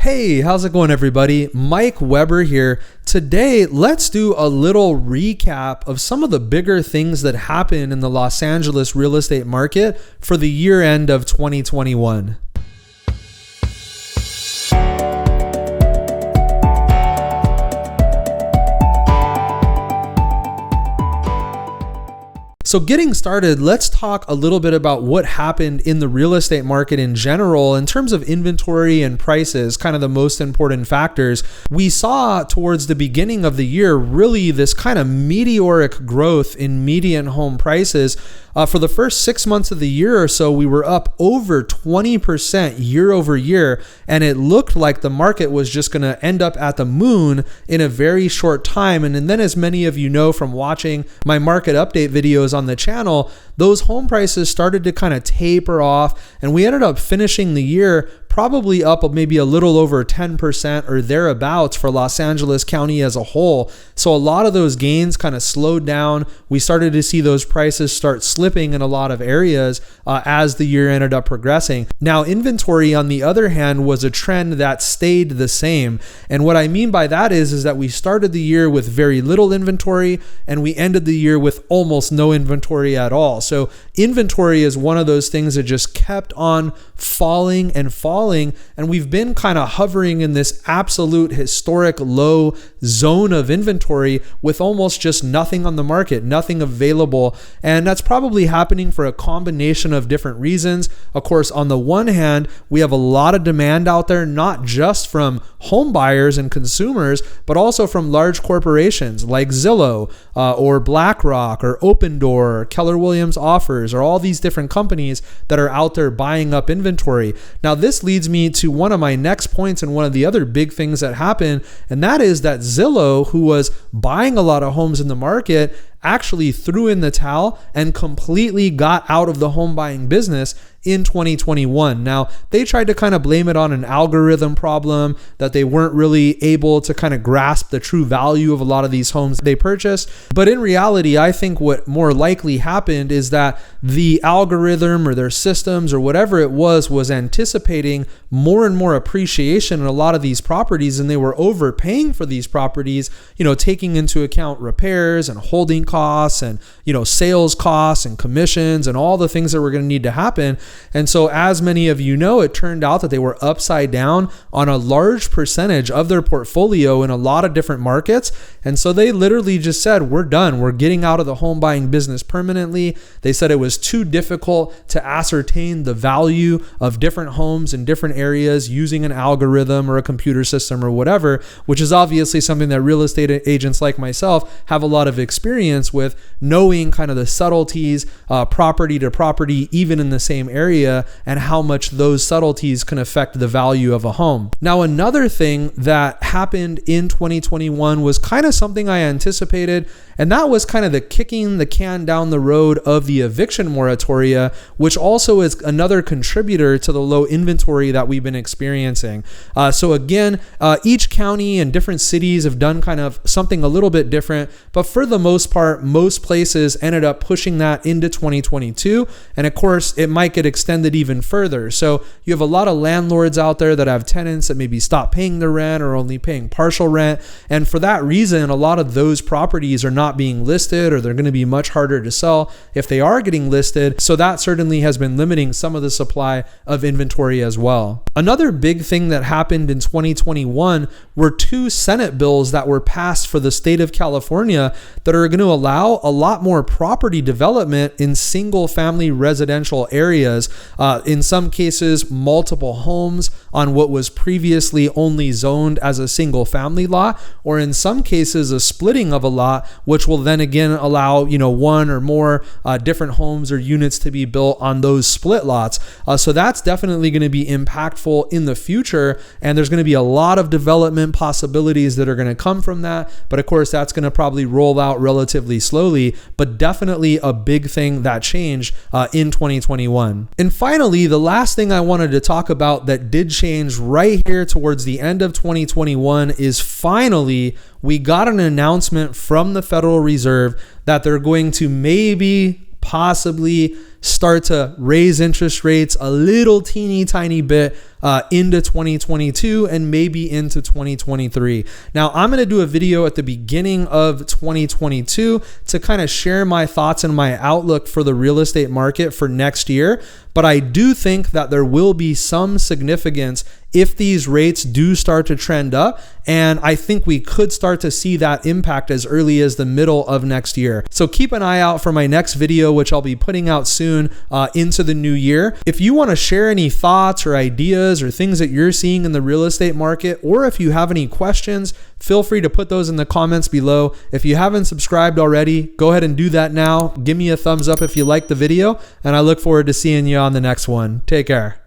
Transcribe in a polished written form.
Hey, how's it going, everybody? Mike Weber here. Today, let's do a little recap of some of the bigger things that happened in the Los Angeles real estate market for the year end of 2021. So getting started, let's talk a little bit about what happened in the real estate market in general in terms of inventory and prices, kind of the most important factors. We saw towards the beginning of the year really this kind of meteoric growth in median home prices. For the first 6 months of the year or so, we were up over 20% year over year, and it looked like the market was just going to end up at the moon in a very short time. And then, as many of you know from watching my market update videos on the channel, those home prices started to kind of taper off, and we ended up finishing the year probably up maybe a little over 10% or thereabouts for Los Angeles County as a whole. So a lot of those gains kind of slowed down. We started to see those prices start slipping in a lot of areas as the year ended up progressing. Now, inventory, on the other hand, was a trend that stayed the same. And what I mean by that is that we started the year with very little inventory and we ended the year with almost no inventory at all. So inventory is one of those things that just kept on falling and falling. And we've been kind of hovering in this absolute historic low zone of inventory with almost just nothing on the market, nothing available. And that's probably happening for a combination of different reasons. Of course, on the one hand, we have a lot of demand out there, not just from home buyers and consumers, but also from large corporations like Zillow or BlackRock or Open Door or Keller Williams Offers, or all these different companies that are out there buying up inventory. Now, this leads me to one of my next points and one of the other big things that happened, and that is that Zillow, who was buying a lot of homes in the market, actually threw in the towel and completely got out of the home buying business in 2021. Now, they tried to kind of blame it on an algorithm problem, that they weren't really able to kind of grasp the true value of a lot of these homes they purchased. But in reality, I think what more likely happened is that the algorithm or their systems or whatever it was anticipating more and more appreciation in a lot of these properties, and they were overpaying for these properties, taking into account repairs and holding costs and, sales costs and commissions and all the things that were going to need to happen. And so, as many of you know, it turned out that they were upside down on a large percentage of their portfolio in a lot of different markets. And so they literally just said, we're done. We're getting out of the home buying business permanently. They said it was too difficult to ascertain the value of different homes in different areas using an algorithm or a computer system or whatever, which is obviously something that real estate agents like myself have a lot of experience with, knowing kind of the subtleties, property to property, even in the same area, and how much those subtleties can affect the value of a home. Now, another thing that happened in 2021 was kind of something I anticipated, and that was kind of the kicking the can down the road of the eviction moratoria, which also is another contributor to the low inventory that we've been experiencing. So again, each county and different cities have done kind of something a little bit different, but for the most part, most places ended up pushing that into 2022. And of course, it might get extended even further. So you have a lot of landlords out there that have tenants that maybe stop paying their rent or only paying partial rent. And for that reason, a lot of those properties are not being listed, or they're going to be much harder to sell if they are getting listed. So that certainly has been limiting some of the supply of inventory as well. Another big thing that happened in 2021 were 2 Senate bills that were passed for the state of California that are going to allow a lot more property development in single family residential areas. In some cases, multiple homes on what was previously only zoned as a single family lot, or in some cases, a splitting of a lot, which will then again allow, one or more different homes or units to be built on those split lots. So that's definitely going to be impactful in the future. And there's going to be a lot of development possibilities that are going to come from that. But of course, that's going to probably roll out relatively slowly, but definitely a big thing that changed in 2021. And finally, the last thing I wanted to talk about that did change right here towards the end of 2021 is finally we got an announcement from the Federal Reserve that they're going to possibly start to raise interest rates a little teeny tiny bit into 2022 and maybe into 2023. Now, I'm going to do a video at the beginning of 2022 to kind of share my thoughts and my outlook for the real estate market for next year. But I do think that there will be some significance if these rates do start to trend up. And I think we could start to see that impact as early as the middle of next year. So keep an eye out for my next video, which I'll be putting out soon into the new year. If you want to share any thoughts or ideas or things that you're seeing in the real estate market, or if you have any questions, feel free to put those in the comments below. If you haven't subscribed already, go ahead and do that now. Give me a thumbs up if you liked the video, and I look forward to seeing you on the next one. Take care.